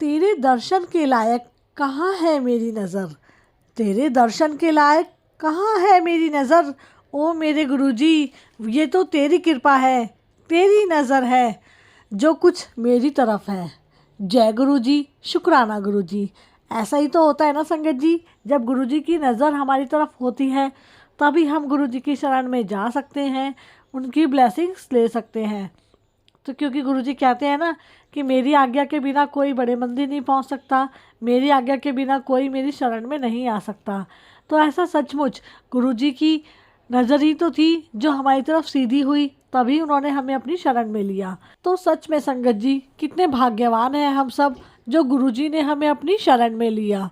तेरे दर्शन के लायक कहाँ है मेरी नज़र, तेरे दर्शन के लायक कहाँ है मेरी नज़र। ओ मेरे गुरुजी, ये तो तेरी कृपा है, तेरी नज़र है जो कुछ मेरी तरफ है। जय गुरुजी, शुक्राना गुरुजी। ऐसा ही तो होता है ना संगत जी, जब गुरुजी की नज़र हमारी तरफ होती है तभी हम गुरुजी की शरण में जा सकते हैं, उनकी ब्लेसिंग्स ले सकते हैं। तो क्योंकि गुरुजी कहते हैं ना कि मेरी आज्ञा के बिना कोई बड़े मंदिर नहीं पहुंच सकता, मेरी आज्ञा के बिना कोई मेरी शरण में नहीं आ सकता। तो ऐसा सचमुच गुरुजी की नज़र ही तो थी जो हमारी तरफ सीधी हुई, तभी उन्होंने हमें अपनी शरण में लिया। तो सच में संगत जी, कितने भाग्यवान हैं हम सब जो गुरुजी ने हमें अपनी शरण में लिया।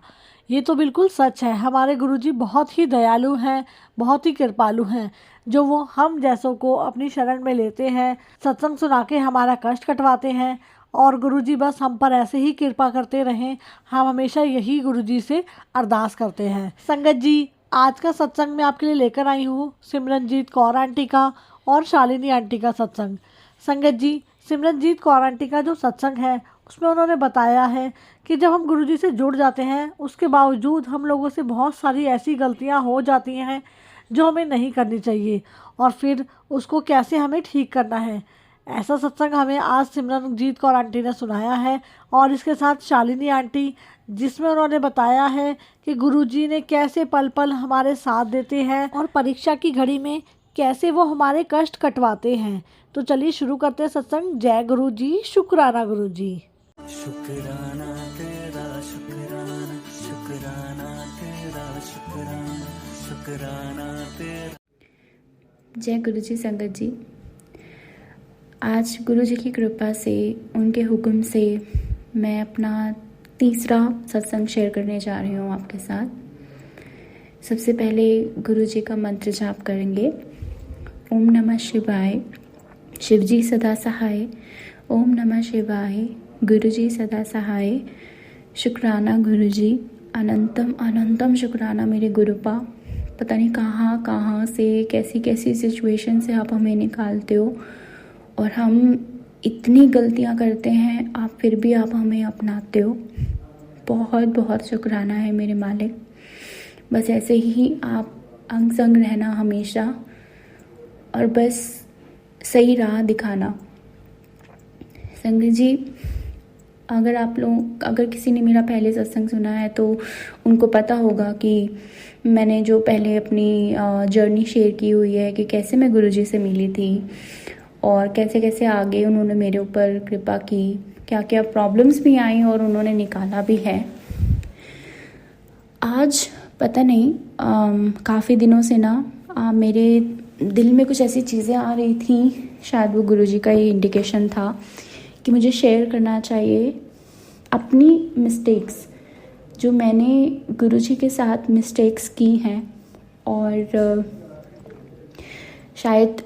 ये तो बिल्कुल सच है, हमारे गुरुजी बहुत ही दयालु हैं, बहुत ही कृपालु हैं, जो वो हम जैसों को अपनी शरण में लेते हैं, सत्संग सुना के हमारा कष्ट कटवाते हैं। और गुरुजी बस हम पर ऐसे ही कृपा करते रहें, हम हमेशा यही गुरुजी से अरदास करते हैं। संगत जी, आज का सत्संग मैं आपके लिए लेकर आई हूँ सिमरनजीत कौर आंटी का और शालिनी आंटी का सत्संग। संगत जी, सिमरनजीत कौर आंटी का जो सत्संग है उसमें उन्होंने बताया है कि जब हम गुरुजी से जुड़ जाते हैं उसके बावजूद हम लोगों से बहुत सारी ऐसी गलतियां हो जाती हैं जो हमें नहीं करनी चाहिए, और फिर उसको कैसे हमें ठीक करना है। ऐसा सत्संग हमें आज सिमरनजीत कौर आंटी ने सुनाया है, और इसके साथ शालिनी आंटी, जिसमें उन्होंने बताया है कि गुरुजी ने कैसे पल पल हमारे साथ देते हैं और परीक्षा की घड़ी में कैसे वो हमारे कष्ट कटवाते हैं। तो चलिए शुरू करते हैं सत्संग। जय गुरुजी, शुक्राना गुरुजी। शुक्राना तेरा शुक्राना, शुक्राना तेरा शुक्राना, शुक्राना तेरा। जय गुरुजी संगत जी। आज गुरुजी की कृपा से, उनके हुक्म से मैं अपना तीसरा सत्संग शेयर करने जा रही हूँ आपके साथ। सबसे पहले गुरुजी का मंत्र जाप करेंगे। ओम नमः शिवाय, शिवजी सदा सहाय। ओम नमः शिवाय, गुरुजी सदा सहाय। शुक्राना गुरुजी, अनंतम अनंतम शुक्राना मेरे गुरुपा। पता नहीं कहाँ कहाँ से, कैसी कैसी सिचुएशन से आप हमें निकालते हो, और हम इतनी गलतियाँ करते हैं, आप फिर भी आप हमें अपनाते हो। बहुत बहुत शुक्राना है मेरे मालिक। बस ऐसे ही आप अंग संग रहना हमेशा, और बस सही राह दिखाना। संगत जी, अगर किसी ने मेरा पहले सत्संग सुना है तो उनको पता होगा कि मैंने जो पहले अपनी जर्नी शेयर की हुई है कि कैसे मैं गुरुजी से मिली थी और कैसे कैसे आगे उन्होंने मेरे ऊपर कृपा की, क्या क्या प्रॉब्लम्स भी आई और उन्होंने निकाला भी है। आज पता नहीं काफ़ी दिनों से ना मेरे दिल में कुछ ऐसी चीज़ें आ रही थी, शायद वो गुरुजी का ही इंडिकेशन था कि मुझे शेयर करना चाहिए अपनी मिस्टेक्स, जो मैंने गुरुजी के साथ मिस्टेक्स की हैं, और शायद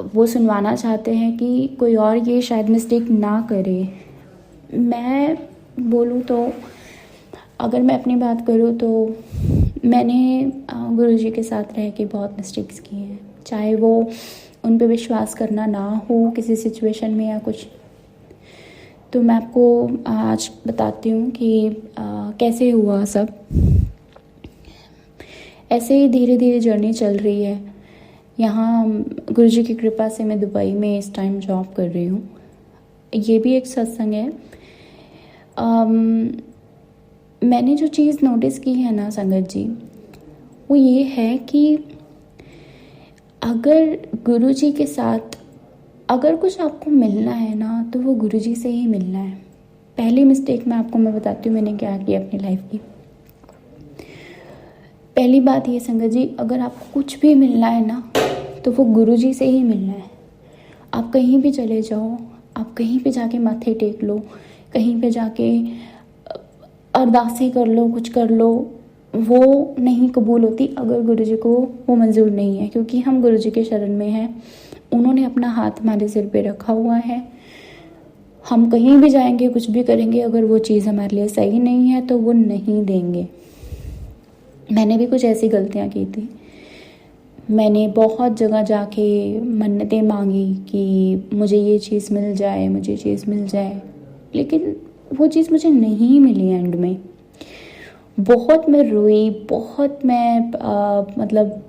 वो सुनवाना चाहते हैं कि कोई और ये शायद मिस्टेक ना करे। मैं बोलूँ तो, अगर मैं अपनी बात करूँ तो मैंने गुरुजी के साथ रह के बहुत मिस्टेक्स की हैं, चाहे वो उन पे विश्वास करना ना हो किसी सिचुएशन में या कुछ। तो मैं आपको आज बताती हूँ कि कैसे हुआ सब। ऐसे ही धीरे धीरे जर्नी चल रही है। यहाँ गुरुजी की कृपा से मैं दुबई में इस टाइम जॉब कर रही हूँ। ये भी एक सत्संग है। मैंने जो चीज़ नोटिस की है ना संगत जी, वो ये है कि अगर गुरुजी के साथ अगर कुछ आपको मिलना है ना, तो वो गुरुजी से ही मिलना है। पहली मिस्टेक मैं बताती हूँ मैंने क्या किया अपनी लाइफ की। पहली बात ये संगत जी, अगर आपको कुछ भी मिलना है ना, तो वो गुरुजी से ही मिलना है। आप कहीं भी चले जाओ, आप कहीं पे जाके माथे टेक लो, कहीं पे जाके अरदासें कर लो, कुछ कर लो, वो नहीं कबूल होती अगर गुरुजी को वो मंजूर नहीं है। क्योंकि हम गुरुजी के शरण में हैं, उन्होंने अपना हाथ हमारे सिर पे रखा हुआ है। हम कहीं भी जाएंगे, कुछ भी करेंगे, अगर वो चीज़ हमारे लिए सही नहीं है तो वो नहीं देंगे। मैंने भी कुछ ऐसी गलतियाँ की थी। मैंने बहुत जगह जाके मन्नतें मांगी कि मुझे ये चीज़ मिल जाए, मुझे चीज़ मिल जाए, लेकिन वो चीज़ मुझे नहीं मिली एंड में। बहुत मैं रोई, बहुत मैं मतलब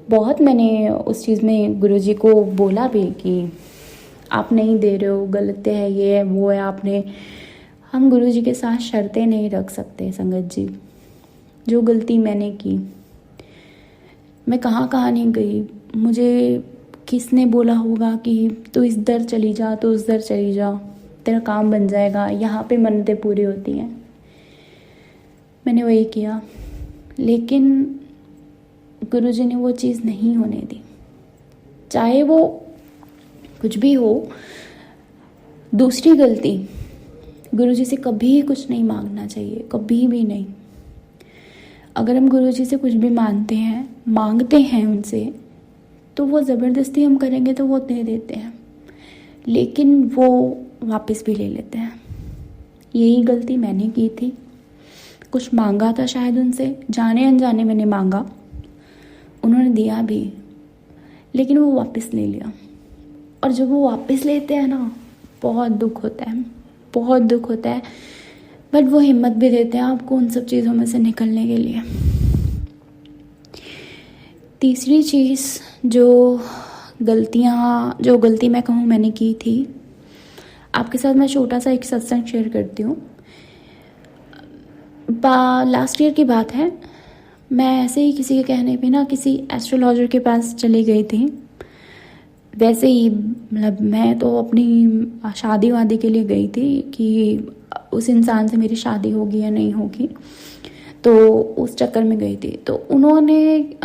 बहुत मैंने उस चीज़ में गुरुजी को बोला भी कि आप नहीं दे रहे हो, गलत है, ये है वो है। आपने हम गुरुजी के साथ शर्तें नहीं रख सकते संगत जी। जो गलती मैंने की, मैं कहाँ कहाँ नहीं गई, मुझे किसने बोला होगा कि तू इस दर चली जा, तो उस दर चली जा, तेरा काम बन जाएगा, यहाँ पे मन्नतें पूरी होती हैं। मैंने वही किया, लेकिन गुरुजी ने वो चीज़ नहीं होने दी। चाहे वो कुछ भी हो, दूसरी गलती, गुरुजी से कभी कुछ नहीं मांगना चाहिए, कभी भी नहीं। अगर हम गुरुजी से कुछ भी मांगते हैं उनसे, तो वो ज़बरदस्ती हम करेंगे तो वो दे देते हैं, लेकिन वो वापस भी ले लेते हैं। यही गलती मैंने की थी। कुछ मांगा था शायद उनसे, जाने अनजाने मैंने मांगा, उन्होंने दिया भी, लेकिन वो वापस ले लिया। और जब वो वापस लेते हैं ना, बहुत दुख होता है, बहुत दुख होता है। बट वो हिम्मत भी देते हैं आपको उन सब चीज़ों में से निकलने के लिए। तीसरी चीज़ जो गलती मैं कहूँ मैंने की थी, आपके साथ मैं छोटा सा एक सत्संग शेयर करती हूँ। लास्ट ईयर की बात है, मैं ऐसे ही किसी के कहने पे ना किसी एस्ट्रोलॉजर के पास चली गई थी। वैसे ही मतलब मैं तो अपनी शादी वादी के लिए गई थी कि उस इंसान से मेरी शादी होगी या नहीं होगी, तो उस चक्कर में गई थी। तो उन्होंने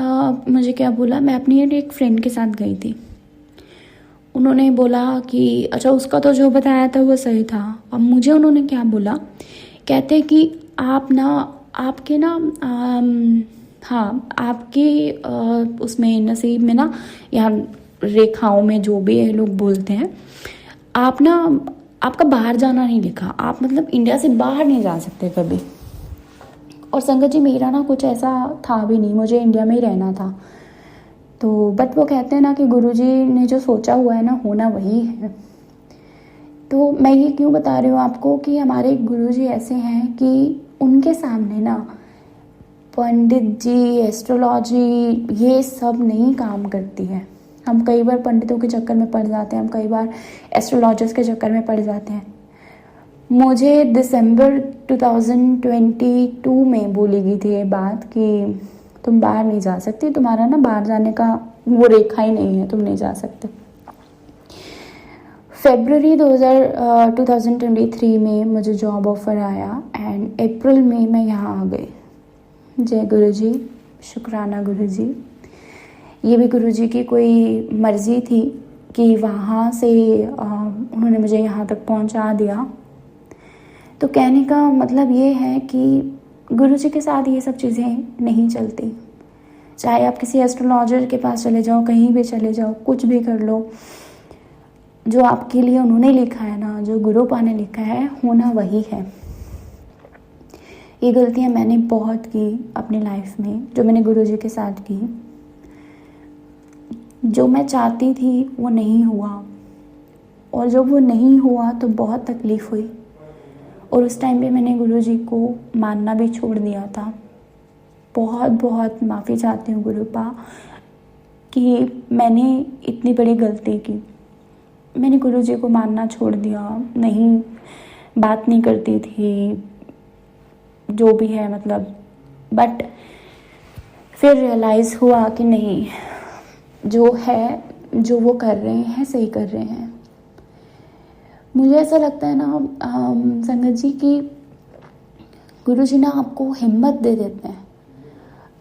मुझे क्या बोला, मैं अपनी एक फ्रेंड के साथ गई थी। उन्होंने बोला कि अच्छा, उसका तो जो बताया था वो सही था। अब मुझे उन्होंने क्या बोला, कहते कि आपके उसमें नसीब में ना, या रेखाओं में जो भी ये लोग बोलते हैं, आपका बाहर जाना नहीं लिखा, आप मतलब इंडिया से बाहर नहीं जा सकते कभी। और संगत जी, मेरा ना कुछ ऐसा था भी नहीं, मुझे इंडिया में ही रहना था। तो बट वो कहते हैं ना कि गुरुजी ने जो सोचा हुआ है ना, होना वही है। तो मैं ये क्यों बता रही हूँ आपको कि हमारे गुरुजी ऐसे हैं कि उनके सामने ना पंडित जी, एस्ट्रोलॉजी, ये सब नहीं काम करती है। हम कई बार पंडितों के चक्कर में पड़ जाते हैं, हम कई बार एस्ट्रोलॉजर्स के चक्कर में पड़ जाते हैं। मुझे दिसंबर 2022 में बोली गई थी ये बात कि तुम बाहर नहीं जा सकती, तुम्हारा ना बाहर जाने का वो रेखा ही नहीं है, तुम नहीं जा सकते। फरवरी 2023 में मुझे जॉब ऑफर आया एंड अप्रैल में मैं यहाँ आ गई। जय गुरुजी, शुक्राना गुरुजी। ये भी गुरुजी की कोई मर्ज़ी थी कि वहाँ से उन्होंने मुझे यहाँ तक पहुँचा दिया। तो कहने का मतलब ये है कि गुरुजी के साथ ये सब चीज़ें नहीं चलती। चाहे आप किसी एस्ट्रोलॉजर के पास चले जाओ, कहीं भी चले जाओ, कुछ भी कर लो, जो आपके लिए उन्होंने लिखा है ना, जो गुरु पा ने लिखा है, होना वही है। ये गलतियाँ मैंने बहुत की अपनी लाइफ में, जो मैंने गुरुजी के साथ की। जो मैं चाहती थी वो नहीं हुआ, और जब वो नहीं हुआ तो बहुत तकलीफ़ हुई। और उस टाइम पे मैंने गुरुजी को मानना भी छोड़ दिया था। बहुत बहुत माफ़ी चाहती हूँ गुरुपा कि मैंने इतनी बड़ी गलती की। मैंने गुरुजी को मानना छोड़ दिया, नहीं बात नहीं करती थी, जो भी है मतलब। बट फिर रियलाइज़ हुआ कि नहीं, जो है, जो वो कर रहे हैं सही कर रहे हैं। मुझे ऐसा लगता है ना संगत जी कि गुरुजी ना आपको हिम्मत दे देते हैं।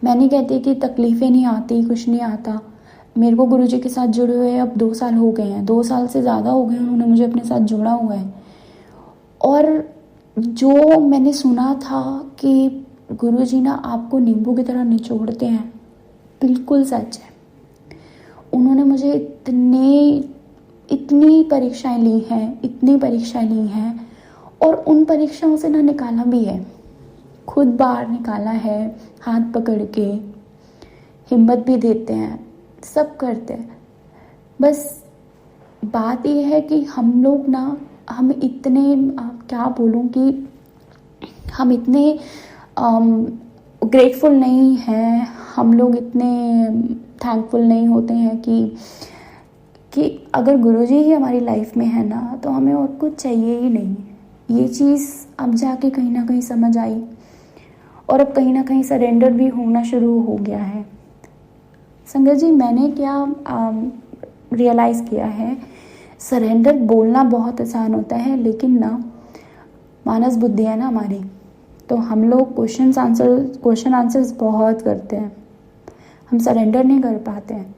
मैं नहीं कहती कि तकलीफ़ें नहीं आती, कुछ नहीं आता। मेरे को गुरुजी के साथ जुड़े हुए अब 2 साल हो गए हैं, 2 साल से ज़्यादा हो गए उन्होंने मुझे अपने साथ जोड़ा हुआ है। और जो मैंने सुना था कि गुरुजी ना आपको नींबू की तरह निचोड़ते हैं, बिल्कुल सच है। उन्होंने मुझे इतनी परीक्षाएं ली हैं, और उन परीक्षाओं से ना निकाला भी है, खुद बाहर निकाला है, हाथ पकड़ के, हिम्मत भी देते हैं, सब करते हैं। बस बात यह है कि हम लोग ना हम इतने क्या बोलूँ कि हम इतने ग्रेटफुल नहीं हैं, हम लोग इतने थैंकफुल नहीं होते हैं कि अगर गुरुजी ही हमारी लाइफ में है ना तो हमें और कुछ चाहिए ही नहीं। ये चीज़ अब जाके कहीं ना कहीं समझ आई और अब कहीं ना कहीं सरेंडर भी होना शुरू हो गया है। संगत जी, मैंने क्या रियलाइज़ किया है, सरेंडर बोलना बहुत आसान होता है, लेकिन ना मानस बुद्धि है ना हमारी, तो हम लोग क्वेश्चन आंसर्स बहुत करते हैं, हम सरेंडर नहीं कर पाते हैं।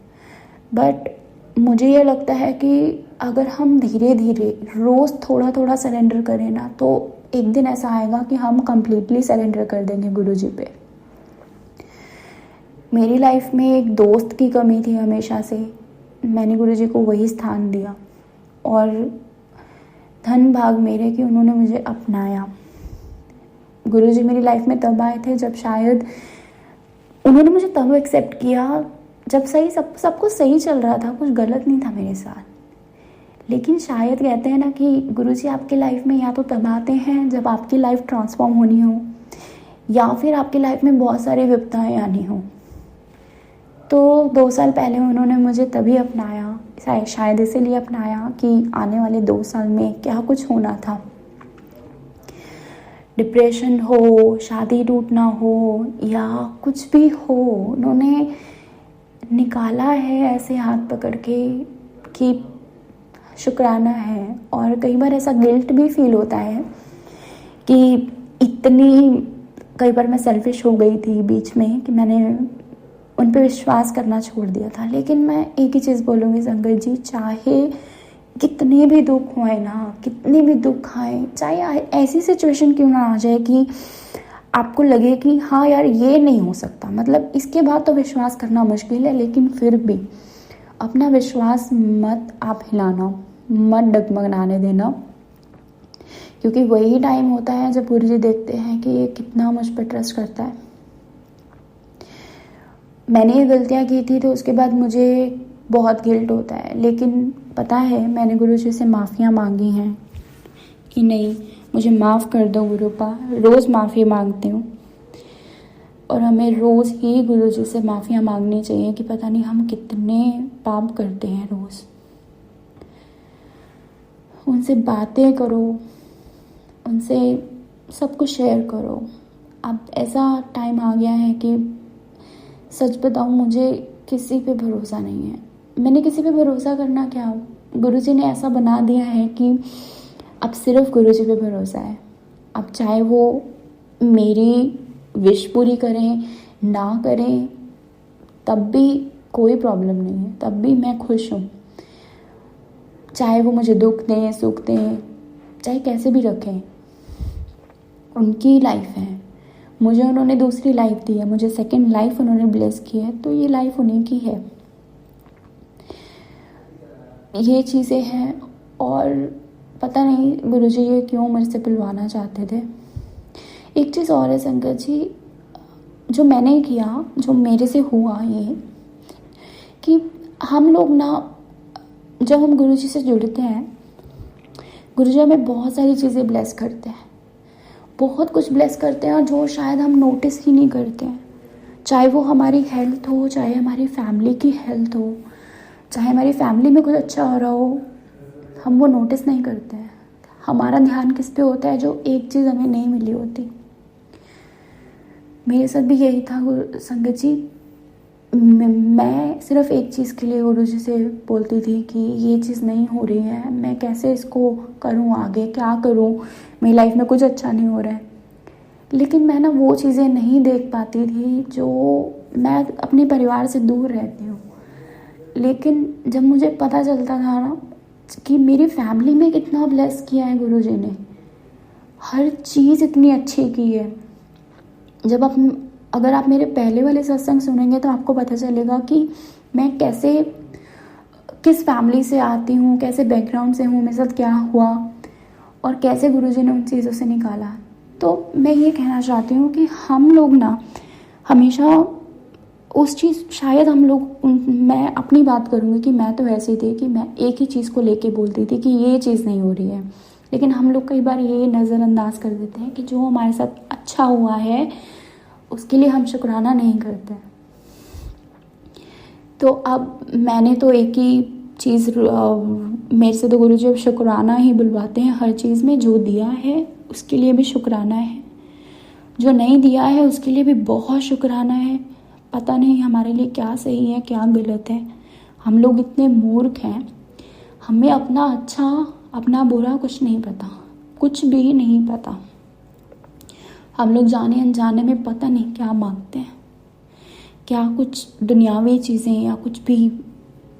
बट मुझे ये लगता है कि अगर हम धीरे धीरे रोज़ थोड़ा थोड़ा सरेंडर करें ना, तो एक दिन ऐसा आएगा कि हम कंप्लीटली सरेंडर कर देंगे गुरुजी पे। मेरी लाइफ में एक दोस्त की कमी थी हमेशा से, मैंने गुरुजी को वही स्थान दिया और धन भाग मेरे कि उन्होंने मुझे अपनाया। गुरुजी मेरी लाइफ में तब आए थे जब शायद उन्होंने मुझे तब एक्सेप्ट किया जब सब कुछ सही चल रहा था, कुछ गलत नहीं था मेरे साथ। लेकिन शायद कहते हैं ना कि गुरुजी आपके लाइफ में या तो तब आते हैं जब आपकी लाइफ ट्रांसफॉर्म होनी हो, या फिर आपकी लाइफ में बहुत सारी विपदाएं आनी हो। तो 2 साल पहले उन्होंने मुझे तभी अपनाया, शायद इसीलिए अपनाया कि आने वाले 2 साल में क्या कुछ होना था। डिप्रेशन हो, शादी टूटना हो या कुछ भी हो, उन्होंने निकाला है ऐसे हाथ पकड़ के कि शुक्राना है। और कई बार ऐसा गिल्ट भी फील होता है कि कई बार मैं सेल्फिश हो गई थी बीच में कि मैंने उन पे विश्वास करना छोड़ दिया था। लेकिन मैं एक ही चीज़ बोलूँगी संगत जी, चाहे कितने भी दुख हुए ना, कितने भी दुख आए, चाहे ऐसी सिचुएशन क्यों ना आ जाए कि आपको लगे कि हाँ यार ये नहीं हो सकता, मतलब इसके बाद तो विश्वास करना मुश्किल है, लेकिन फिर भी अपना विश्वास मत आप हिलाना, मत डगमगाने देना, क्योंकि वही टाइम होता है जब गुरुजी देखते हैं कि ये कितना मुझ पर ट्रस्ट करता है। मैंने ये गलतियाँ की थी तो उसके बाद मुझे बहुत गिल्ट होता है, लेकिन पता है मैंने गुरुजी से माफ़ियाँ मांगी हैं कि नहीं मुझे माफ़ कर दो गुरुपा, रोज़ माफ़ी मांगती हूँ। और हमें रोज़ ही गुरुजी से माफ़ियाँ मांगनी चाहिए कि पता नहीं हम कितने पाप करते हैं रोज़। उनसे बातें करो, उनसे सब कुछ शेयर करो। अब ऐसा टाइम आ गया है कि सच बताऊँ मुझे किसी पे भरोसा नहीं है। मैंने किसी पे भरोसा करना क्या, गुरुजी ने ऐसा बना दिया है कि अब सिर्फ गुरुजी पे भरोसा है। अब चाहे वो मेरी विश पूरी करें ना करें, तब भी कोई प्रॉब्लम नहीं है, तब भी मैं खुश हूँ। चाहे वो मुझे दुख दें सुख दें, चाहे कैसे भी रखें, उनकी लाइफ है। मुझे उन्होंने दूसरी लाइफ दी है, मुझे सेकंड लाइफ उन्होंने ब्लेस की है, तो ये लाइफ उन्हीं की है। ये चीज़ें हैं और पता नहीं गुरुजी ये क्यों मेरे से पिलवाना चाहते थे। एक चीज़ और है संगत जी, जो मैंने किया, जो मेरे से हुआ ये कि हम लोग ना जब हम गुरुजी से जुड़ते हैं, गुरुजी हमें बहुत सारी चीज़ें ब्लेस करते हैं, बहुत कुछ ब्लेस करते हैं और जो शायद हम नोटिस ही नहीं करते हैं। चाहे वो हमारी हेल्थ हो, चाहे हमारी फैमिली की हेल्थ हो, चाहे हमारी फैमिली में कुछ अच्छा हो रहा हो, हम वो नोटिस नहीं करते हैं। हमारा ध्यान किस पे होता है, जो एक चीज़ हमें नहीं मिली होती। मेरे साथ भी यही था संगत जी। मैं सिर्फ एक चीज़ के लिए गुरुजी से बोलती थी कि ये चीज़ नहीं हो रही है, मैं कैसे इसको करूँ, आगे क्या करूँ, मेरी लाइफ में कुछ अच्छा नहीं हो रहा है। लेकिन मैं ना वो चीज़ें नहीं देख पाती थी जो मैं अपने परिवार से दूर रहती हूँ। लेकिन जब मुझे पता चलता था ना कि मेरी फैमिली में कितना ब्लेस किया है गुरुजी ने, हर चीज़ इतनी अच्छी की है। जब अगर आप मेरे पहले वाले सत्संग सुनेंगे तो आपको पता चलेगा कि मैं किस फैमिली से आती हूँ, कैसे बैकग्राउंड से हूँ, मेरे साथ क्या हुआ और कैसे गुरुजी ने उन चीज़ों से निकाला। तो मैं ये कहना चाहती हूँ कि हम लोग ना हमेशा उस चीज़, शायद हम लोग, मैं अपनी बात करूँगी कि मैं तो ऐसी थी कि मैं एक ही चीज़ को लेके बोलती थी कि ये चीज़ नहीं हो रही है, लेकिन हम लोग कई बार ये नज़रअंदाज कर देते हैं कि जो हमारे साथ अच्छा हुआ है उसके लिए हम शुक्राना नहीं करते। तो अब मैंने तो एक ही चीज़, मेरे से तो गुरुजी अब शुक्राना ही बुलवाते हैं हर चीज़ में। जो दिया है उसके लिए भी शुक्राना है, जो नहीं दिया है उसके लिए भी बहुत शुक्राना है। पता नहीं हमारे लिए क्या सही है क्या गलत है। हम लोग इतने मूर्ख हैं, हमें अपना अच्छा अपना बुरा कुछ नहीं पता, कुछ भी नहीं पता। हम लोग जाने अनजाने में पता नहीं क्या मांगते हैं, क्या कुछ दुनियावी चीज़ें या कुछ भी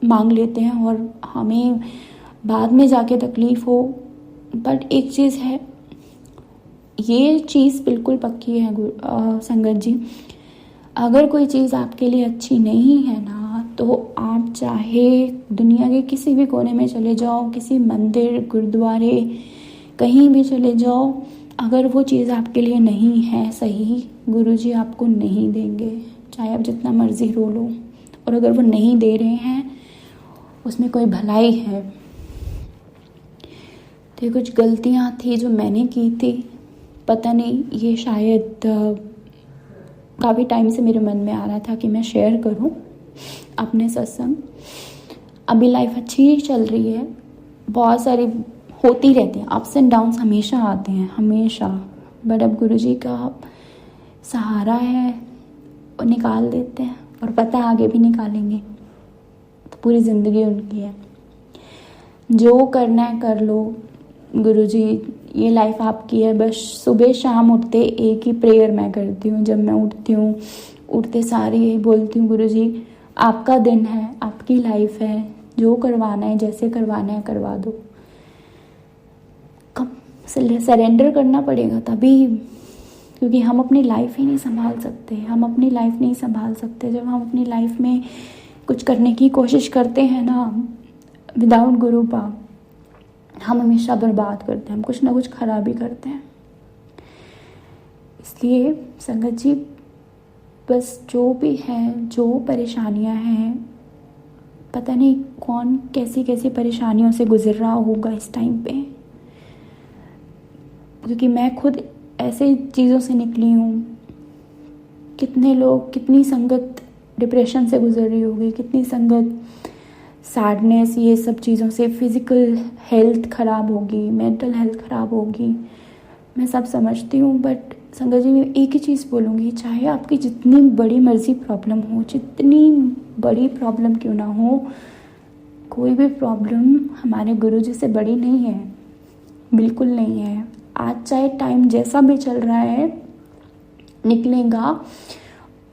मांग लेते हैं और हमें बाद में जाके तकलीफ़ हो। बट एक चीज़ है, ये चीज़ बिल्कुल पक्की है संगत जी, अगर कोई चीज़ आपके लिए अच्छी नहीं है ना, तो आप चाहे दुनिया के किसी भी कोने में चले जाओ, किसी मंदिर गुरुद्वारे कहीं भी चले जाओ, अगर वो चीज़ आपके लिए नहीं है सही, गुरुजी आपको नहीं देंगे, चाहे आप जितना मर्जी रो लो। और अगर वो नहीं दे रहे हैं उसमें कोई भलाई है। तो ये कुछ गलतियाँ थी जो मैंने की थी, पता नहीं, ये शायद काफ़ी टाइम से मेरे मन में आ रहा था कि मैं शेयर करूं अपने सत्संग। अभी लाइफ अच्छी ही चल रही है, बहुत सारी होती रहती हैं, अप्स एंड डाउन्स हमेशा आते हैं, हमेशा। बट अब गुरुजी का सहारा है, वो निकाल देते हैं और पता है आगे भी निकालेंगे। तो पूरी ज़िंदगी उनकी है, जो करना है कर लो। गुरुजी ये लाइफ आपकी है। बस सुबह शाम उठते एक ही प्रेयर मैं करती हूँ। जब मैं उठती हूँ, उठते सारी यही बोलती हूँ, गुरुजी आपका दिन है, आपकी लाइफ है, जो करवाना है जैसे करवाना है करवा दो। कब सरेंडर करना पड़ेगा तभी, क्योंकि हम अपनी लाइफ ही नहीं संभाल सकते। हम अपनी लाइफ नहीं संभाल सकते जब हम अपनी लाइफ में कुछ करने की कोशिश करते हैं ना विदाउट गुरु पा, हम हमेशा बर्बाद करते हैं, हम कुछ ना कुछ खराबी करते हैं। इसलिए संगत जी, बस जो भी है, जो परेशानियां हैं, पता नहीं कौन कैसी कैसी परेशानियों से गुजर रहा होगा इस टाइम पे, क्योंकि मैं खुद ऐसे चीज़ों से निकली हूँ। कितने लोग, कितनी संगत डिप्रेशन से गुजर रही होगी, कितनी संगत सैडनेस, ये सब चीज़ों से, फिज़िकल हेल्थ ख़राब होगी, मेंटल हेल्थ ख़राब होगी, मैं सब समझती हूँ। बट संगत जी, मैं एक ही चीज़ बोलूँगी, चाहे आपकी जितनी बड़ी मर्जी प्रॉब्लम हो, जितनी बड़ी प्रॉब्लम क्यों ना हो, कोई भी प्रॉब्लम हमारे गुरुजी से बड़ी नहीं है, बिल्कुल नहीं है। आज चाहे टाइम जैसा भी चल रहा है, निकलेगा।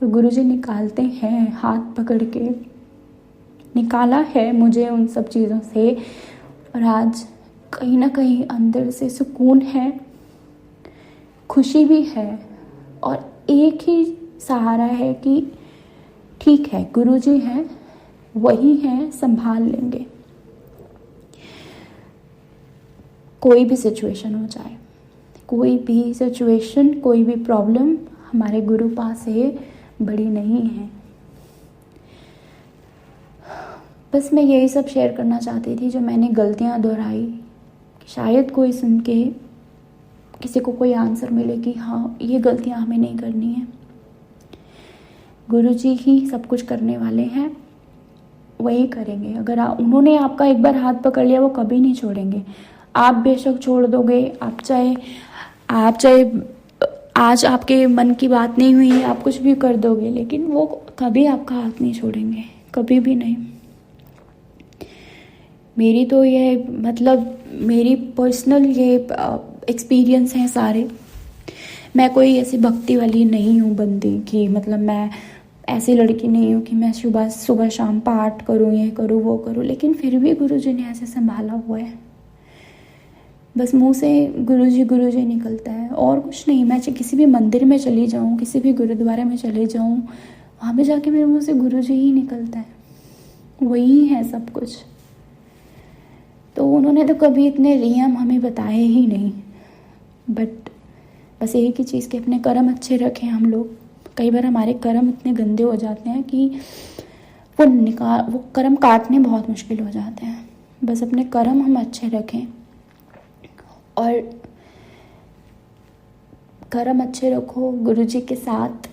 और गुरुजी निकालते हैं, हाथ पकड़ के निकाला है मुझे उन सब चीज़ों से। और आज कहीं ना कहीं अंदर से सुकून है, खुशी भी है, और एक ही सहारा है कि ठीक है, गुरुजी हैं, वही हैं, संभाल लेंगे। कोई भी सिचुएशन हो जाए, कोई भी सिचुएशन, कोई भी प्रॉब्लम हमारे गुरु पास से बड़ी नहीं है। बस मैं यही सब शेयर करना चाहती थी, जो मैंने गलतियां दोहराई, शायद कोई सुन के किसी को कोई आंसर मिले कि हाँ, ये गलतियां हमें नहीं करनी है। गुरुजी ही सब कुछ करने वाले हैं, वही करेंगे। अगर उन्होंने आपका एक बार हाथ पकड़ लिया, वो कभी नहीं छोड़ेंगे। आप बेशक छोड़ दोगे, आप चाहे आज आपके मन की बात नहीं हुई है, आप कुछ भी कर दोगे, लेकिन वो कभी आपका हाथ नहीं छोड़ेंगे, कभी भी नहीं। मेरी तो ये मतलब मेरी पर्सनल ये एक्सपीरियंस हैं सारे। मैं कोई ऐसी भक्ति वाली नहीं हूँ बंदी कि मतलब मैं ऐसी लड़की नहीं हूँ कि मैं सुबह शाम पाठ करूँ, ये करूँ, वो करूँ, लेकिन फिर भी गुरुजी ने ऐसे संभाला हुआ है। बस मुंह से गुरुजी निकलता है और कुछ नहीं। मैं किसी भी मंदिर में चली जाऊँ, किसी भी गुरुद्वारे में चले जाऊँ, वहाँ पे जाके मेरे मुंह से गुरुजी ही निकलता है, वही है सब कुछ। तो उन्होंने तो कभी इतने नियम हमें बताए ही नहीं, बट बस एक ही चीज़ कि अपने कर्म अच्छे रखें हम लोग। कई बार हमारे कर्म इतने गंदे हो जाते हैं कि वो कर्म काटने बहुत मुश्किल हो जाते हैं। बस अपने कर्म हम अच्छे रखें और कर्म अच्छे रखो गुरु जी के साथ,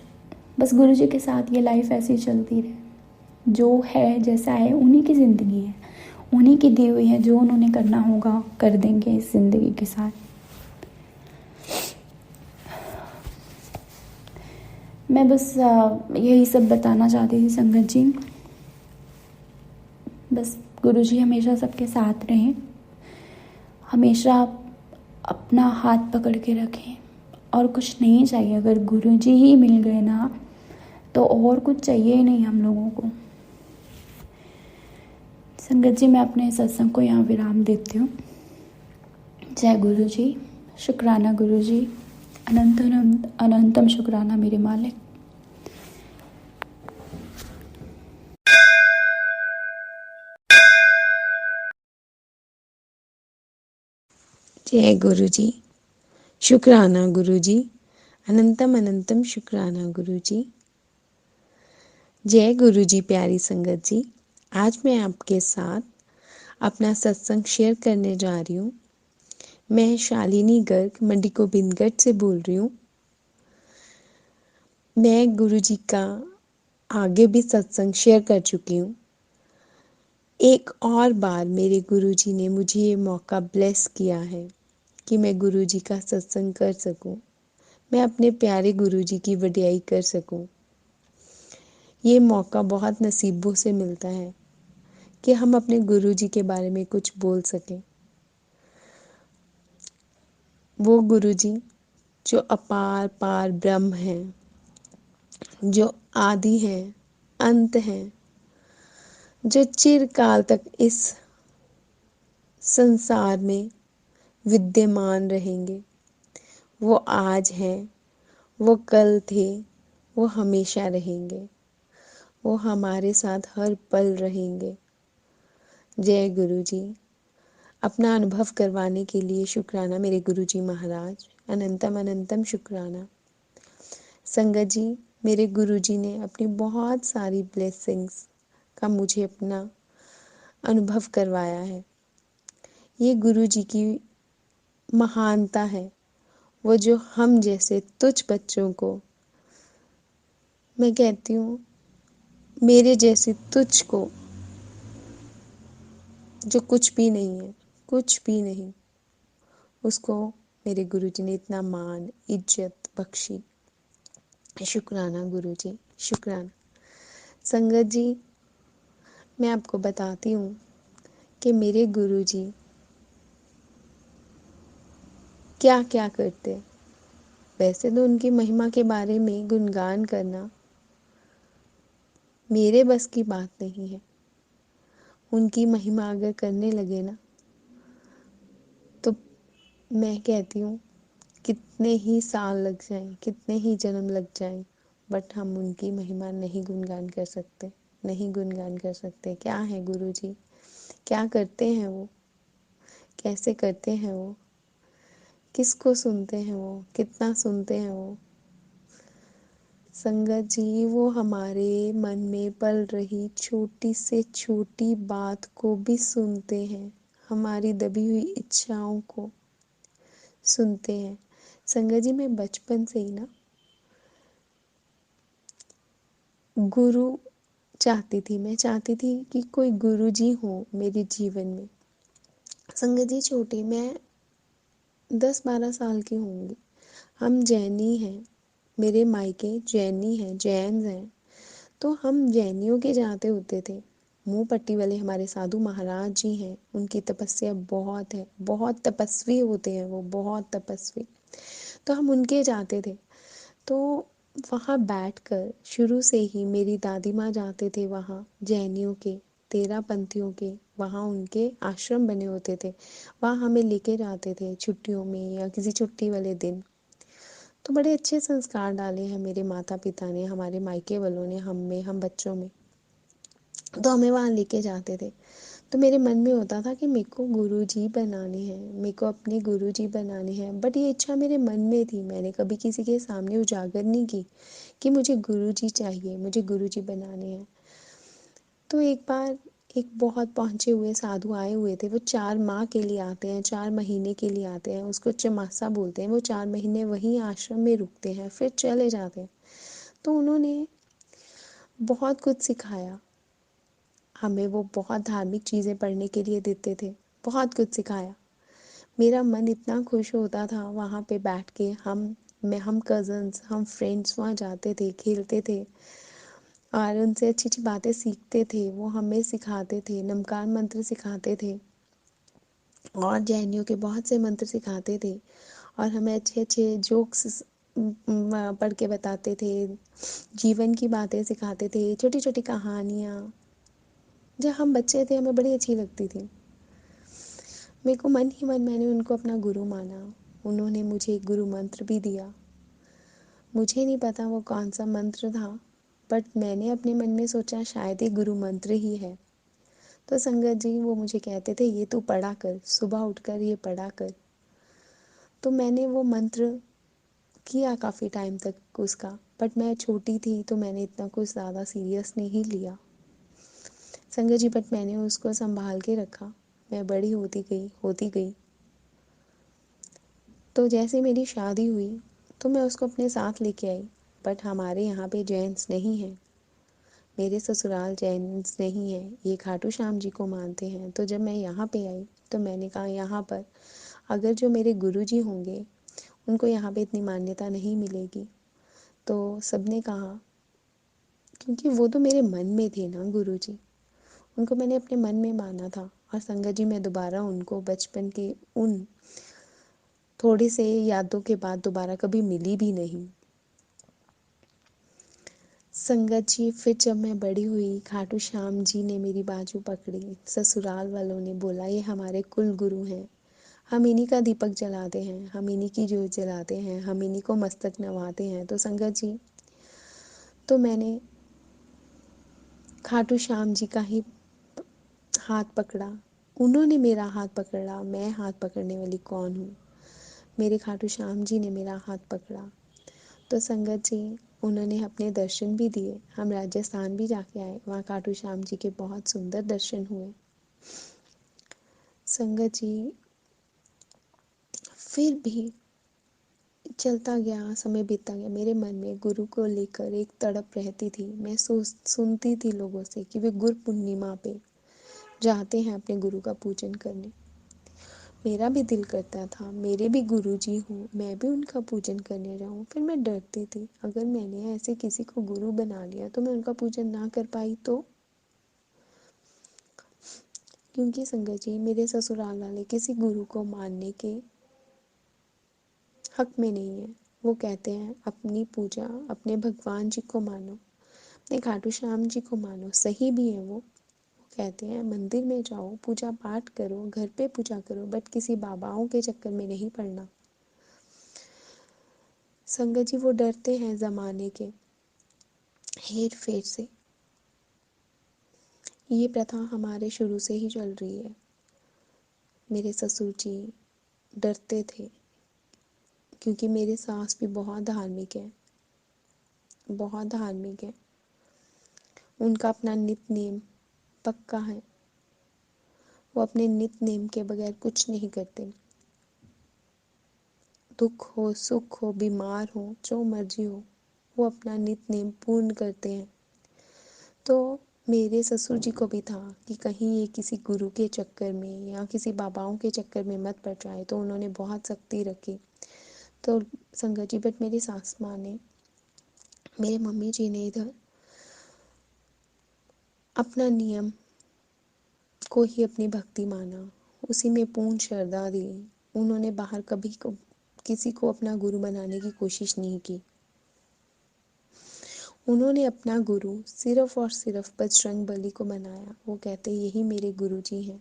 बस गुरु जी के साथ ये लाइफ ऐसी चलती रहे। जो है जैसा है उन्हीं की ज़िंदगी है, उन्हीं की दी हुई है, जो उन्होंने करना होगा कर देंगे इस ज़िंदगी के साथ। मैं बस यही सब बताना चाहती थी संगत जी। बस गुरु जी हमेशा सबके साथ रहें, हमेशा अपना हाथ पकड़ के रखें और कुछ नहीं चाहिए। अगर गुरु जी ही मिल गए ना तो और कुछ चाहिए ही नहीं हम लोगों को। संगत जी, मैं अपने सत्संग को यहाँ विराम देती हूँ। जय गुरु जी, शुक्राना गुरु जी, अनंत अनंत अनंतम शुक्राना मेरे मालिक। जय गुरु जी, शुक्राना गुरु जी, अनंतम अनंतम शुक्राना गुरु जी। जय गुरु जी। प्यारी संगत जी, आज मैं आपके साथ अपना सत्संग शेयर करने जा रही हूँ। मैं शालिनी गर्ग मंडी गोबिंदगढ़ से बोल रही हूँ। मैं गुरु जी का आगे भी सत्संग शेयर कर चुकी हूँ। एक और बार मेरे गुरु जी ने मुझे ये मौका ब्लेस किया है कि मैं गुरु जी का सत्संग कर सकूं, मैं अपने प्यारे गुरु जी की वडियाई कर सकूं। ये मौका बहुत नसीबों से मिलता है कि हम अपने गुरु जी के बारे में कुछ बोल सकें। वो गुरु जी जो अपार पार ब्रह्म हैं, जो आदि हैं, अंत हैं, जो चिरकाल तक इस संसार में विद्यमान रहेंगे। वो आज हैं, वो कल थे, वो हमेशा रहेंगे, वो हमारे साथ हर पल रहेंगे। जय गुरु जी। अपना अनुभव करवाने के लिए शुक्राना मेरे गुरु जी महाराज, अनंतम अनंतम शुक्राना। संगत जी, मेरे गुरु जी ने अपनी बहुत सारी ब्लेसिंग्स का मुझे अपना अनुभव करवाया है। ये गुरु जी की महानता है, वो जो हम जैसे तुच्छ बच्चों को, मैं कहती हूँ मेरे जैसे तुच्छ को, जो कुछ भी नहीं है, कुछ भी नहीं, उसको मेरे गुरु जी ने इतना मान इज्जत बख्शी। शुक्राना गुरु जी, शुक्राना। संगत जी, मैं आपको बताती हूँ कि मेरे गुरु जी क्या क्या करते। वैसे तो उनकी महिमा के बारे में गुणगान करना मेरे बस की बात नहीं है। उनकी महिमा अगर करने लगे ना तो मैं कहती हूँ कितने ही साल लग जाएं, कितने ही जन्म लग जाएं, बट हम उनकी महिमा नहीं गुणगान कर सकते, नहीं गुणगान कर सकते। क्या है गुरु जी, क्या करते हैं वो, कैसे करते हैं वो, किसको सुनते हैं वो, कितना सुनते हैं वो। संगत जी, वो हमारे मन में पल रही छोटी से छोटी बात को भी सुनते हैं, हमारी दबी हुई इच्छाओं को सुनते हैं। संगत जी, मैं बचपन से ही ना गुरु चाहती थी, मैं चाहती थी कि कोई गुरु जी हो मेरे जीवन में। संगत जी, छोटी मैं 10-12 साल की होंगी। हम जैनी हैं, मेरे मायके जैनी हैं, जैन हैं। तो हम जैनियों के जाते होते थे। मुंह पट्टी वाले हमारे साधु महाराज जी हैं, उनकी तपस्या बहुत है, बहुत तपस्वी होते हैं वो, बहुत तपस्वी। तो हम उनके जाते थे। तो वहाँ बैठकर शुरू से ही मेरी दादी माँ जाते थे वहाँ जैनियों के, 13 पंथियों के, वहाँ उनके आश्रम बने होते थे। वहाँ हमें लेके जाते थे छुट्टियों में या किसी छुट्टी वाले दिन। तो बड़े अच्छे संस्कार डाले हैं मेरे माता पिता ने, हमारे मायके वालों ने हम में, हम बच्चों में। तो हमें वहाँ लेके जाते थे। तो मेरे मन में होता था कि मेरे को गुरुजी बनाने हैं, मेरे को अपने गुरुजी बनाने हैं। बट ये इच्छा मेरे मन में थी, मैंने कभी किसी के सामने उजागर नहीं की कि मुझे गुरुजी चाहिए, मुझे गुरुजी बनाने हैं। तो एक बार एक बहुत पहुँचे हुए साधु आए हुए थे। वो 4 माह के लिए आते हैं, 4 महीने के लिए आते हैं, उसको चमासा बोलते हैं। वो 4 महीने वहीं आश्रम में रुकते हैं, फिर चले जाते हैं। तो उन्होंने बहुत कुछ सिखाया हमें। वो बहुत धार्मिक चीज़ें पढ़ने के लिए देते थे, बहुत कुछ सिखाया। मेरा मन इतना खुश होता था वहाँ पे बैठ के। हम कज़न्स, हम फ्रेंड्स वहाँ जाते थे, खेलते थे और उनसे अच्छी अच्छी बातें सीखते थे। वो हमें सिखाते थे, नमकान मंत्र सिखाते थे और जैनियों के बहुत से मंत्र सिखाते थे और हमें अच्छे अच्छे जोक्स पढ़ के बताते थे, जीवन की बातें सिखाते थे, छोटी छोटी कहानियाँ। जब हम बच्चे थे हमें बड़ी अच्छी लगती थी। मेरे को मन ही मन मैंने उनको अपना गुरु माना। उन्होंने मुझे एक गुरु मंत्र भी दिया। मुझे नहीं पता वो कौन सा मंत्र था, बट मैंने अपने मन में सोचा शायद ये गुरु मंत्र ही है। तो संगत जी वो मुझे कहते थे ये तू पढ़ा कर, सुबह उठकर ये पढ़ा कर। तो मैंने वो मंत्र किया काफ़ी टाइम तक उसका, बट मैं छोटी थी तो मैंने इतना कुछ ज़्यादा सीरियस नहीं लिया संगत जी। बट मैंने उसको संभाल के रखा। मैं बड़ी होती गई। तो जैसे मेरी शादी हुई तो मैं उसको अपने साथ लेके आई। बट हमारे यहाँ पे जैन्स नहीं हैं, मेरे ससुराल जैन्स नहीं हैं, ये खाटू श्याम जी को मानते हैं। तो जब मैं यहाँ पे आई तो मैंने कहा यहाँ पर अगर जो मेरे गुरुजी होंगे उनको यहाँ पे इतनी मान्यता नहीं मिलेगी। तो सबने कहा, क्योंकि वो तो मेरे मन में थे ना गुरुजी, उनको मैंने अपने मन में माना था। और संगत जी मैं दोबारा उनको बचपन के उन थोड़े से यादों के बाद दोबारा कभी मिली भी नहीं। संगत जी फिर जब मैं बड़ी हुई, खाटू श्याम जी ने मेरी बाजू पकड़ी। ससुराल वालों ने बोला ये हमारे कुल गुरु हैं, हम इन्हीं का दीपक जलाते हैं, हम इन्हीं की जोत जलाते हैं, हम इन्हीं को मस्तक नवाते हैं। तो संगत जी तो मैंने खाटू श्याम जी का ही हाथ पकड़ा। उन्होंने मेरा हाथ पकड़ा, मैं हाथ पकड़ने वाली कौन हूँ। मेरे खाटू श्याम जी ने मेरा हाथ पकड़ा। तो संगत जी उन्होंने अपने दर्शन भी दिए। हम राजस्थान भी जाके आए, वहाँ खाटू श्याम जी के बहुत सुंदर दर्शन हुए। संगत जी फिर भी चलता गया, समय बीतता गया, मेरे मन में गुरु को लेकर एक तड़प रहती थी। मैं सुनती थी लोगों से कि वे गुरु पूर्णिमा पे जाते हैं अपने गुरु का पूजन करने। मेरा भी दिल करता था मेरे भी गुरु जी हों, मैं भी उनका पूजन करने जाऊं। फिर मैं डरती थी अगर मैंने ऐसे किसी को गुरु बना लिया तो मैं उनका पूजन ना कर पाई तो। क्योंकि संगत जी मेरे ससुराल वाले किसी गुरु को मानने के हक में नहीं है। वो कहते हैं अपनी पूजा अपने भगवान जी को मानो, अपने खाटू श्याम जी को मानो। सही भी है वो कहते हैं मंदिर में जाओ, पूजा पाठ करो, घर पे पूजा करो, बट किसी बाबाओं के चक्कर में नहीं पड़ना। संगत जी वो डरते हैं ज़माने के हेर फेर से। ये प्रथा हमारे शुरू से ही चल रही है। मेरे ससुर जी डरते थे क्योंकि मेरे सास भी बहुत धार्मिक है, बहुत धार्मिक है। उनका अपना नित नेम पक्का है, वो अपने नित नेम के बगैर कुछ नहीं करते। दुख हो सुख हो बीमार हो जो मर्जी हो वो अपना नित नेम पूर्ण करते हैं। तो मेरे ससुर जी को भी था कि कहीं ये किसी गुरु के चक्कर में या किसी बाबाओं के चक्कर में मत पड़ जाए, तो उन्होंने बहुत सख्ती रखी। तो संगत जी बट मेरी सास माँ ने, मेरे मम्मी जी ने इधर अपना नियम को ही अपनी भक्ति माना, उसी में पूर्ण श्रद्धा दी। उन्होंने बाहर कभी किसी को अपना गुरु बनाने की कोशिश नहीं की। उन्होंने अपना गुरु सिर्फ और सिर्फ बजरंग बली को बनाया। वो कहते यही मेरे गुरु जी हैं,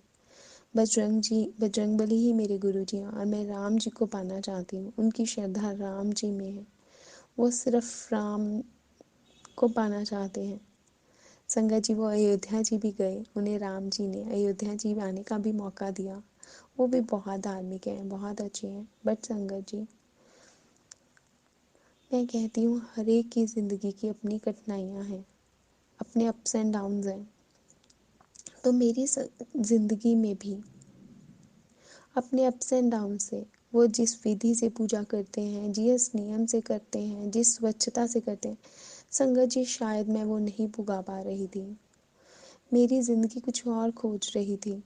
बजरंग बली ही मेरे गुरु जी हैं और मैं राम जी को पाना चाहती हूँ। उनकी श्रद्धा राम जी में है, वो सिर्फ राम को पाना चाहते हैं। संगत जी वो अयोध्या जी भी गए, उन्हें राम जी ने अयोध्या जी आने का भी मौका दिया। वो भी बहुत धार्मिक हैं, बहुत अच्छे हैं। बट संगत जी मैं कहती हूँ हर एक की ज़िंदगी की अपनी कठिनाइयाँ हैं, अपने अप्स एंड डाउन्स हैं। तो मेरी ज़िंदगी में भी अपने अप्स एंड डाउन से वो जिस विधि से पूजा करते हैं, जिस नियम से करते हैं, जिस स्वच्छता से करते हैं, संगत जी शायद मैं वो नहीं पुगा पा रही थी। मेरी ज़िंदगी कुछ और खोज रही थी।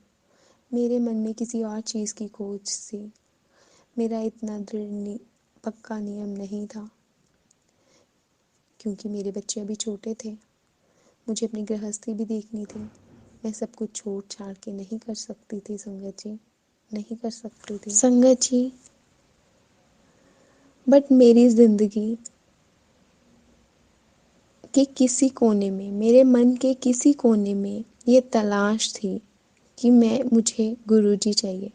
मेरे मन में किसी और चीज़ की खोज थी। मेरा इतना दृढ़ पक्का नियम नहीं था, क्योंकि मेरे बच्चे अभी छोटे थे। मुझे अपनी गृहस्थी भी देखनी थी। मैं सब कुछ छोड़ छाड़ के नहीं कर सकती थी संगत जी, नहीं कर सकती थी संगत जी। बट मेरी ज़िंदगी के किसी कोने में, मेरे मन के किसी कोने में ये तलाश थी कि मुझे गुरुजी चाहिए।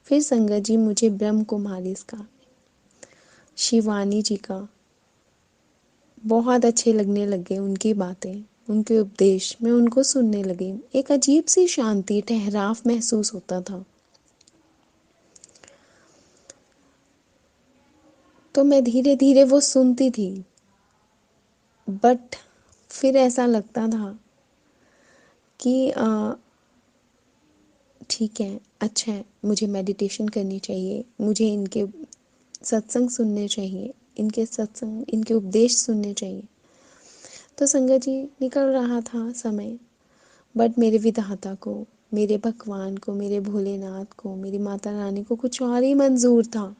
फिर संगत जी मुझे ब्रह्म कुमारीज का, शिवानी जी का बहुत अच्छे लगने लगे। उनकी बातें, उनके उपदेश, मैं उनको सुनने लगी। एक अजीब सी शांति, ठहराव महसूस होता था। तो मैं धीरे धीरे वो सुनती थी, बट फिर ऐसा लगता था कि ठीक है, अच्छा है, मुझे मेडिटेशन करनी चाहिए, मुझे इनके सत्संग सुनने चाहिए, इनके उपदेश सुनने चाहिए। तो संगत जी निकल रहा था समय, बट मेरे विधाता को, मेरे भगवान को, मेरे भोलेनाथ को, मेरी माता रानी को कुछ और ही मंजूर था।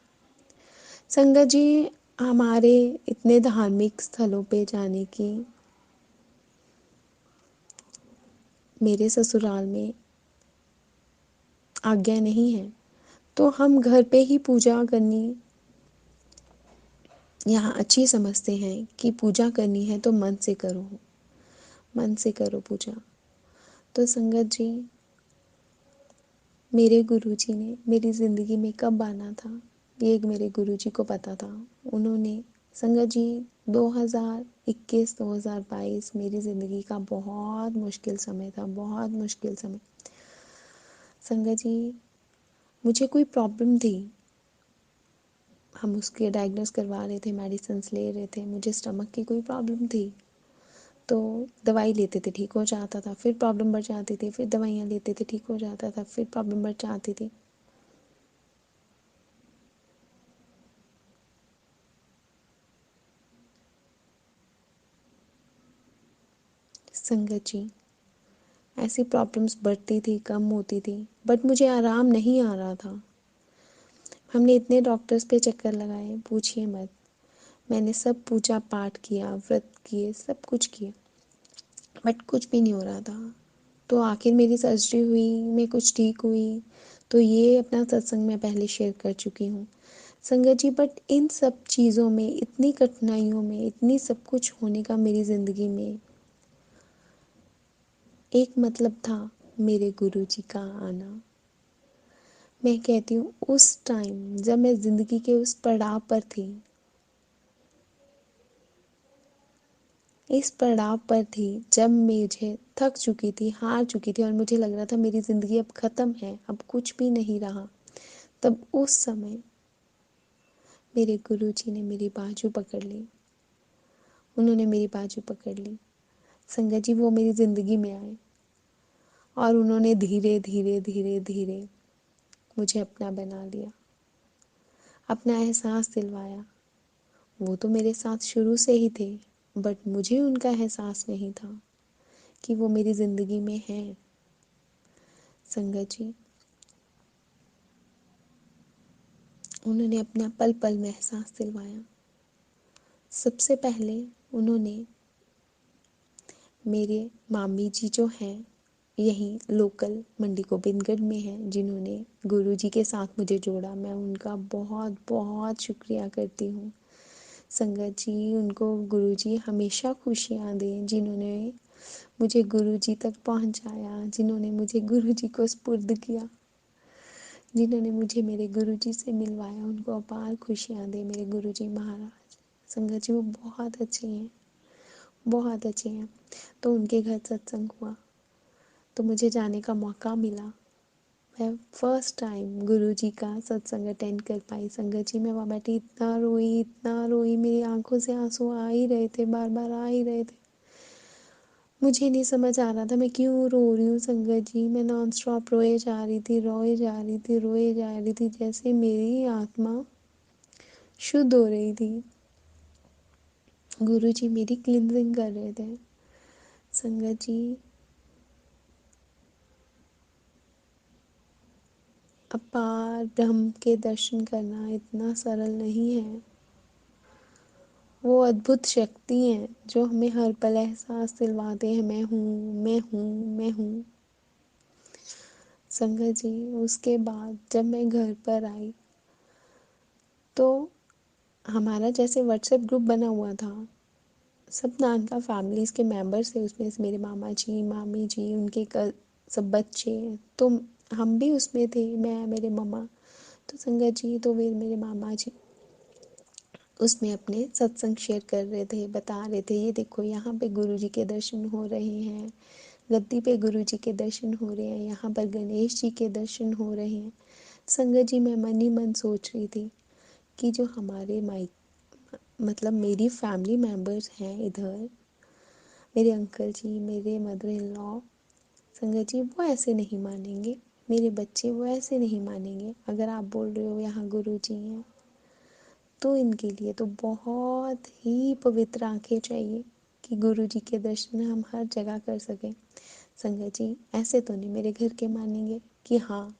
संगत जी, हमारे इतने धार्मिक स्थलों पे जाने की मेरे ससुराल में आज्ञा नहीं है, तो हम घर पे ही पूजा करनी यहाँ अच्छी समझते हैं कि पूजा करनी है तो मन से करो, मन से करो पूजा। तो संगत जी, मेरे गुरुजी ने मेरी ज़िंदगी में कब आना था, ये एक मेरे गुरुजी को पता था। उन्होंने, संगत जी, 2021-2022 मेरी ज़िंदगी का बहुत मुश्किल समय था, बहुत मुश्किल समय। संगत जी, मुझे कोई प्रॉब्लम थी, हम उसके डायग्नोस करवा रहे थे, मेडिसिन ले रहे थे। मुझे स्टमक की कोई प्रॉब्लम थी, तो दवाई लेते थे, ठीक हो जाता था। फिर प्रॉब्लम बढ़ जाती थी, फिर दवाइयाँ लेते थे, ठीक हो जाता था। फिर प्रॉब्लम बढ़ जाती थी। संगत जी, ऐसी प्रॉब्लम्स बढ़ती थी, कम होती थी, बट मुझे आराम नहीं आ रहा था। हमने इतने डॉक्टर्स पे चक्कर लगाए, पूछिए मत। मैंने सब पूजा पाठ किया, व्रत किए, सब कुछ किया, बट कुछ भी नहीं हो रहा था। तो आखिर मेरी सर्जरी हुई, मैं कुछ ठीक हुई। तो ये अपना सत्संग मैं पहले शेयर कर चुकी हूँ संगत जी। बट इन सब चीज़ों में, इतनी कठिनाइयों में, इतनी सब कुछ होने का मेरी ज़िंदगी में एक मतलब था, मेरे गुरुजी का आना। मैं कहती हूँ, उस टाइम जब मैं ज़िंदगी के उस पड़ाव पर थी, इस पड़ाव पर थी जब मुझे थक चुकी थी, हार चुकी थी और मुझे लग रहा था मेरी ज़िंदगी अब ख़त्म है, अब कुछ भी नहीं रहा, तब उस समय मेरे गुरुजी ने मेरी बाजू पकड़ ली। उन्होंने मेरी बाजू पकड़ ली संगत जी। वो मेरी ज़िंदगी में आए और उन्होंने धीरे धीरे धीरे धीरे मुझे अपना बना लिया, अपना एहसास दिलवाया। वो तो मेरे साथ शुरू से ही थे, बट मुझे उनका एहसास नहीं था कि वो मेरी ज़िंदगी में हैं। संगत जी, उन्होंने अपना पल पल में एहसास दिलवाया। सबसे पहले उन्होंने मेरे मामी जी जो हैं, यहीं लोकल मंडी गोबिंदगढ़ में हैं, जिन्होंने गुरुजी के साथ मुझे जोड़ा, मैं उनका बहुत बहुत शुक्रिया करती हूँ। संगत जी, उनको गुरुजी हमेशा खुशियाँ दें, जिन्होंने मुझे गुरुजी तक पहुँचाया, जिन्होंने मुझे गुरुजी को सुपुर्द किया, जिन्होंने मुझे मेरे गुरुजी से मिलवाया। उनको अपार खुशियाँ दें मेरे गुरुजी महाराज। संगत जी, वो बहुत अच्छे हैं, बहुत अच्छे हैं। तो उनके घर सत्संग हुआ, तो मुझे जाने का मौका मिला। मैं फर्स्ट टाइम गुरुजी का सत्संग अटेंड कर पाई। संगत जी, मैं वहाँ बैठी इतना रोई, मेरी आंखों से आंसू आ ही रहे थे, बार बार आ ही रहे थे। मुझे नहीं समझ आ रहा था मैं क्यों रो रही हूँ संगत जी। मैं नॉन स्टॉप रोए जा रही थी, रोए जा रही थी, रोए जा रही थी, जैसे मेरी आत्मा शुद्ध हो रही थी। गुरु जी मेरी क्लिनजिंग कर रहे थे। संगत जी, अपार ब्रह्म के दर्शन करना इतना सरल नहीं है। वो अद्भुत शक्ति है जो हमें हर पल एहसास दिलवाते हैं, मैं हूँ, मैं हूँ, मैं हूँ। संगत जी, उसके बाद जब मैं घर पर आई तो हमारा जैसे व्हाट्सएप ग्रुप बना हुआ था, सब नानका फैमिलीज़ के मेंबर्स थे उसमें से, मेरे मामा जी, मामी जी, उनके सब बच्चे, तो हम भी उसमें थे, मैं, मेरे मम्मा। तो संगत जी, तो वे मेरे मामा जी उसमें अपने सत्संग शेयर कर रहे थे, बता रहे थे, ये देखो यहाँ पे गुरु जी के दर्शन हो रहे हैं, गद्दी पे गुरु जी के दर्शन हो रहे हैं, यहाँ पर गणेश जी के दर्शन हो रहे हैं। संगत जी, मैं मन ही मन सोच रही थी कि जो हमारे मतलब मेरी फैमिली मेम्बर्स हैं इधर, मेरे अंकल जी, मेरे मदर इन लॉ, संगत जी वो ऐसे नहीं मानेंगे, मेरे बच्चे वो ऐसे नहीं मानेंगे। अगर आप बोल रहे हो यहाँ गुरु जी हैं, तो इनके लिए तो बहुत ही पवित्र आंखें चाहिए कि गुरु जी के दर्शन हम हर जगह कर सकें। संगत जी, ऐसे तो नहीं मेरे घर के मानेंगे कि हाँ,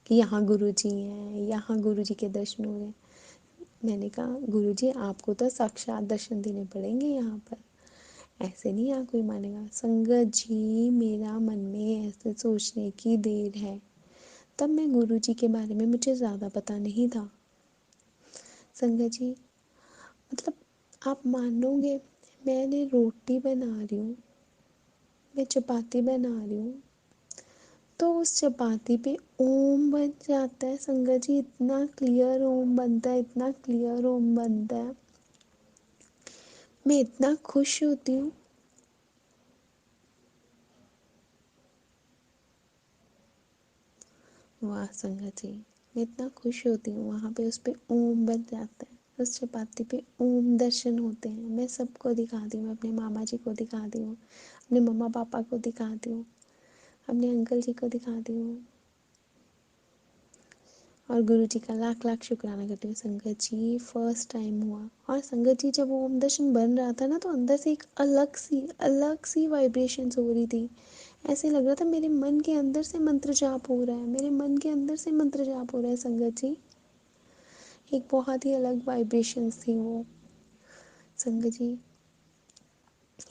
कि यहाँ गुरु जी हैं, यहाँ गुरु जी के दर्शन हो रहे हैं। मैंने कहा गुरु जी आपको तो साक्षात दर्शन देने पड़ेंगे यहाँ पर, ऐसे नहीं यहाँ कोई मानेगा। संगत जी, मेरा मन में ऐसे सोचने की देर है, तब मैं गुरु जी के बारे में मुझे ज़्यादा पता नहीं था। संगत जी, मतलब आप मानोगे, मैंने रोटी बना रही हूँ, मैं चपाती बना रही हूँ, तो उस चपाती पे ओम बन जाता है। संगत जी, इतना क्लियर ओम बनता है, इतना क्लियर ओम बनता है, मैं इतना खुश होती हूँ। वाह संगत जी, मैं इतना खुश होती हूँ, वहाँ पे उस पे ओम बन जाता है, उस चपाती पे ओम दर्शन होते हैं। मैं सबको दिखाती हूँ, अपने मामा जी को दिखाती हूँ, अपने मम्मा पापा को दिखाती हूँ, अपने अंकल जी को दिखाती हूँ, और गुरु जी का लाख लाख शुक्राना करती हूँ। संगत जी, फर्स्ट टाइम हुआ, और संगत जी जब ओम दर्शन बन रहा था ना, तो अंदर से एक अलग सी वाइब्रेशंस हो रही थी। ऐसे लग रहा था मेरे मन के अंदर से मंत्र जाप हो रहा है, मेरे मन के अंदर से मंत्र जाप हो रहा है। संगत जी, एक बहुत ही अलग वाइब्रेशंस थी वो। संगत जी,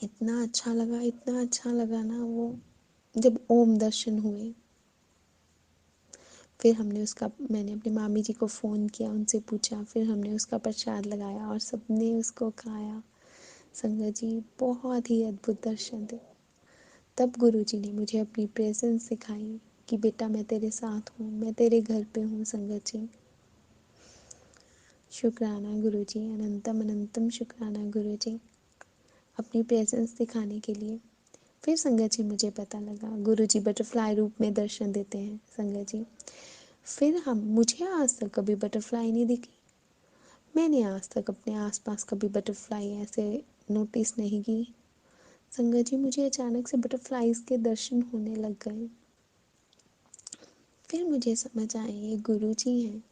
इतना अच्छा लगा ना वो, जब ओम दर्शन हुए। फिर मैंने अपनी मामी जी को फ़ोन किया, उनसे पूछा, फिर हमने उसका प्रसाद लगाया और सबने उसको खाया। संगत जी, बहुत ही अद्भुत दर्शन थे। तब गुरु जी ने मुझे अपनी प्रेजेंस सिखाई कि बेटा मैं तेरे साथ हूँ, मैं तेरे घर पे हूँ। संगत जी, शुक्राना गुरु जी, अनंतम अनंतम शुक्राना गुरु जी, अपनी प्रेजेंस दिखाने के लिए। फिर संगत जी मुझे पता लगा गुरु जी बटरफ्लाई रूप में दर्शन देते हैं। संगत जी, फिर मुझे आज तक कभी बटरफ्लाई नहीं दिखी, मैंने आज तक अपने आसपास कभी बटरफ्लाई ऐसे नोटिस नहीं की। संगत जी, मुझे अचानक से बटरफ्लाईज के दर्शन होने लग गए। फिर मुझे समझ आए ये गुरु जी हैं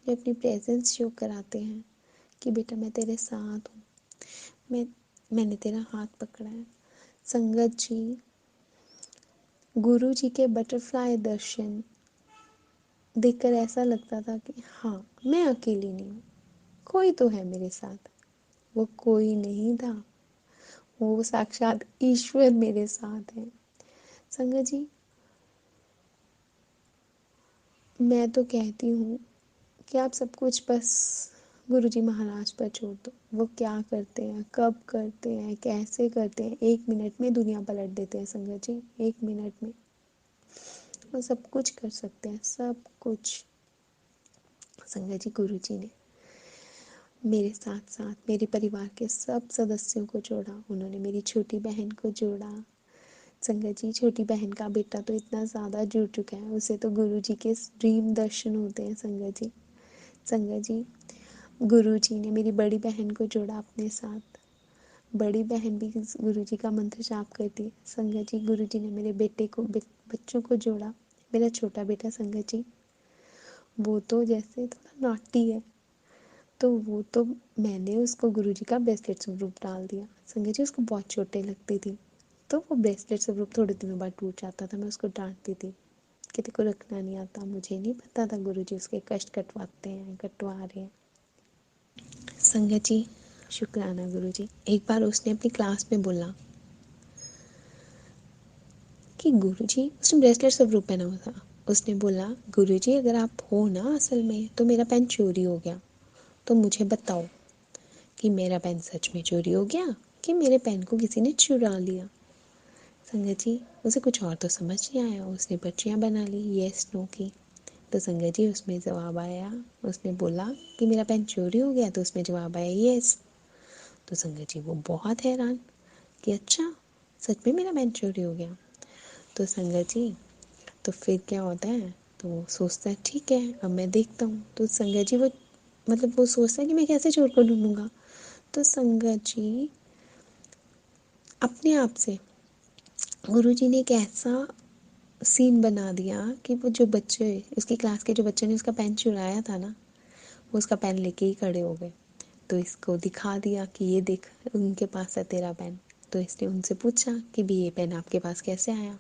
जो अपनी प्रेजेंस शो कराते हैं कि बेटा मैं तेरे साथ हूँ, मैंने तेरा हाथ पकड़ा है। संगत जी, गुरु जी के बटरफ्लाई दर्शन देखकर ऐसा लगता था कि हाँ, मैं अकेली नहीं हूँ, कोई तो है मेरे साथ। वो कोई नहीं था, वो साक्षात ईश्वर मेरे साथ है। संगत जी, मैं तो कहती हूँ कि आप सब कुछ बस गुरु जी महाराज पर छोड़ दो। वो क्या करते हैं, कब करते हैं, कैसे करते हैं, 1 मिनट में दुनिया पलट देते हैं। संगत जी, 1 मिनट में वो सब कुछ कर सकते हैं, सब कुछ। संगत जी, गुरु जी ने मेरे साथ साथ मेरे परिवार के सब सदस्यों को जोड़ा, उन्होंने मेरी छोटी बहन को जोड़ा। संगत जी, छोटी बहन का बेटा तो इतना ज़्यादा जुड़ चुका है, उसे तो गुरु जी के ड्रीम दर्शन होते हैं। संगत जी, संगत जी, गुरु जी ने मेरी बड़ी बहन को जोड़ा अपने साथ। बड़ी बहन भी गुरुजी का मंत्र जाप करती है। संगत जी, गुरुजी ने मेरे बच्चों को जोड़ा। मेरा छोटा बेटा संगत जी, वो तो जैसे थोड़ा नॉटी है, तो वो तो मैंने उसको गुरुजी का ब्रेसलेट स्वरूप डाल दिया। संगत जी, उसको बहुत चोटें लगती थी, तो वो ब्रेसलेट स्वरूप थोड़े दिनों बाद टूट जाता था। मैं उसको डांटती थी कि तेरे को रखना नहीं आता। मुझे नहीं पता था गुरुजी उसके कष्ट कटवा रहे हैं। संगत जी, शुक्राना गुरुजी। एक बार उसने अपनी क्लास में बोला कि गुरुजी, उसने ब्रेसलेट स्वरूप पहना हुआ था। उसने बोला, गुरुजी अगर आप हो ना असल में, तो मेरा पेन चोरी हो गया, तो मुझे बताओ कि मेरा पेन सच में चोरी हो गया कि मेरे पेन को किसी ने चुरा लिया। संगत जी, उसे कुछ और तो समझ नहीं आया। उसने पर्चियाँ बना ली येस नो की। तो संगत जी, उसमें जवाब आया, उसने बोला कि मेरा पेन चोरी हो गया, तो उसमें जवाब आया येस। तो संगत जी वो बहुत हैरान कि अच्छा, सच में मेरा पेन चोरी हो गया। तो संगत जी, तो फिर क्या होता है, तो वो सोचता है ठीक है अब मैं देखता हूँ। तो संगत जी वो सोचता है कि मैं कैसे चोर को ढूंढूंगा। तो संगत जी अपने आप से गुरुजी ने एक ऐसा सीन बना दिया कि वो जो बच्चे, उसकी क्लास के जो बच्चे ने उसका पेन चुराया था ना, वो उसका पेन लेके ही खड़े हो गए। तो इसको दिखा दिया कि ये देख, उनके पास है तेरा पेन। तो इसने उनसे पूछा कि भी ये पेन आपके पास कैसे आया।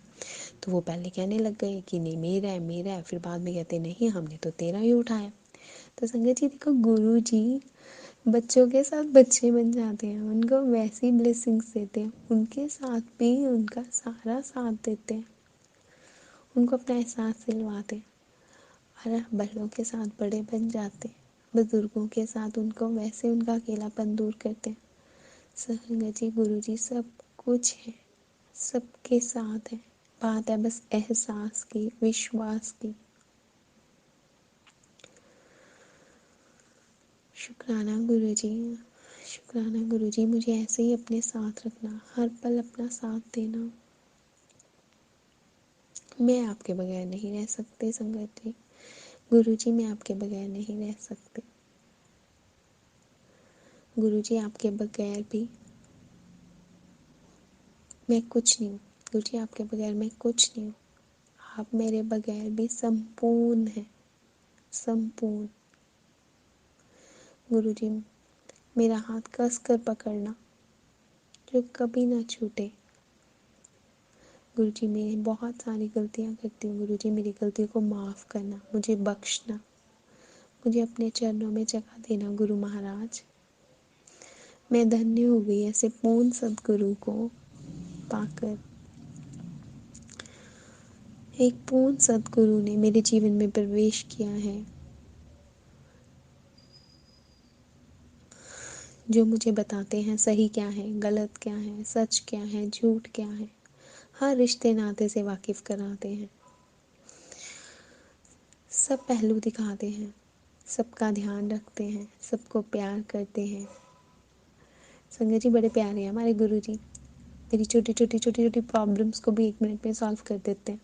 तो वो पहले कहने लग गए कि नहीं मेरा है मेरा है, फिर बाद में कहते नहीं हमने तो तेरा ही उठाया। तो संगत जी देखो, गुरु जी बच्चों के साथ बच्चे बन जाते हैं, उनको वैसी ब्लेसिंग्स देते हैं, उनके साथ भी उनका सारा साथ देते हैं, उनको अपना एहसास दिलवाते हैं। और बड़ों के साथ बड़े बन जाते हैं, बुजुर्गों के साथ उनको वैसे उनका अकेलापन दूर करते हैं। संगत जी, गुरु जी सब कुछ है, सबके साथ है। बात है बस एहसास की, विश्वास की। शुक्राना गुरुजी, शुक्राना गुरुजी, मुझे ऐसे ही अपने साथ रखना, हर पल अपना साथ देना। मैं आपके बगैर नहीं रह सकती संगत जी, गुरुजी मैं आपके बगैर नहीं रह सकती। गुरुजी आपके बगैर भी मैं कुछ नहीं हूँ। गुरुजी आपके बगैर मैं कुछ नहीं हूँ। आप मेरे बगैर भी संपूर्ण हैं, संपूर्ण। गुरुजी मेरा हाथ कस कर पकड़ना, जो कभी ना छूटे। गुरुजी मैं बहुत सारी गलतियाँ करती हूँ, गुरुजी मेरी गलतियों को माफ़ करना, मुझे बख्शना, मुझे अपने चरणों में जगह देना। गुरु महाराज, मैं धन्य हो गई ऐसे पूर्ण सद्गुरु को पाकर। एक पूर्ण सद्गुरु ने मेरे जीवन में प्रवेश किया है, जो मुझे बताते हैं सही क्या है, गलत क्या है, सच क्या है, झूठ क्या है। हर रिश्ते नाते से वाकिफ कराते हैं, सब पहलू दिखाते हैं, सबका ध्यान रखते हैं, सबको प्यार करते हैं। संगत जी बड़े प्यारे हैं हमारे गुरु जी, मेरी छोटी छोटी छोटी छोटी प्रॉब्लम्स को भी 1 मिनट में सॉल्व कर देते हैं।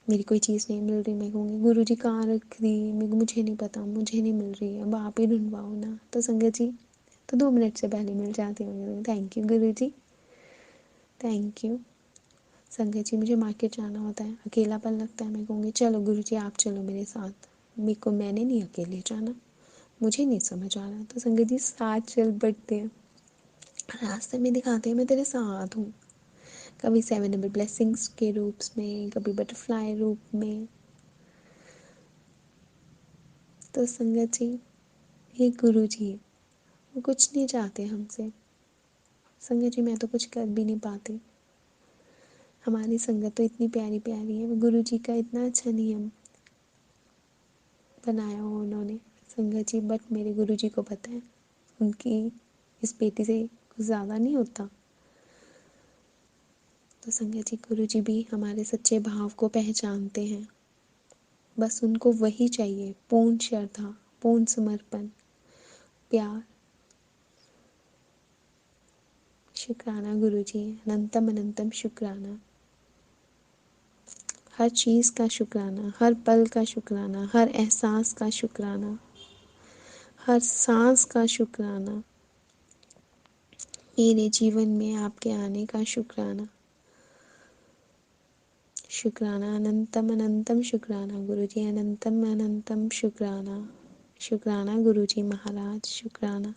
मेरी कोई चीज़ नहीं मिल रही, मैं कहूँगी गुरु जी कहाँ रख दी, मुझे नहीं पता, मुझे नहीं मिल रही है, अब आप ही ढूंढवाओ ना। तो संगत जी तो 2 मिनट से पहले मिल जाती होंगी। Thank you Guru ji, thank you. संगत जी मुझे मार्केट जाना होता है, अकेलापन लगता है, मैं कहूँगी चलो गुरु जी आप चलो मेरे साथ। मैंने नहीं अकेले जाना, मुझे नहीं समझ आ रहा। तो संगत जी साथ चल पड़ते हैं, रास्ते में दिखाते हैं मैं तेरे साथ हूँ। कभी 7 ब्लेसिंग्स के रूप में, कभी बटरफ्लाई रूप में। तो संगत जी ये गुरु जी है, वो कुछ नहीं चाहते हमसे। संगत जी मैं तो कुछ कर भी नहीं पाती, हमारी संगत तो इतनी प्यारी प्यारी है। वो गुरु जी का इतना अच्छा नियम बनाया हो उन्होंने संगत जी, बट मेरे गुरु जी को पता है उनकी इस बेटी से कुछ ज़्यादा नहीं होता। तो संगत जी गुरु जी भी हमारे सच्चे भाव को पहचानते हैं, बस उनको वही चाहिए, पूर्ण श्रद्धा, पूर्ण समर्पण, प्यार। शुक्राना गुरु जी, अनंतम अनंतम शुक्राना। हर चीज़ का शुक्राना, हर पल का शुक्राना, हर एहसास का शुक्राना, हर सांस का शुक्राना। मेरे जीवन में आपके आने का शुक्राना। शुक्राना, अनंतम अनंतम शुक्राना गुरुजी, अनंतम अनंतम शुक्राना। शुक्राना गुरुजी महाराज, शुक्राना।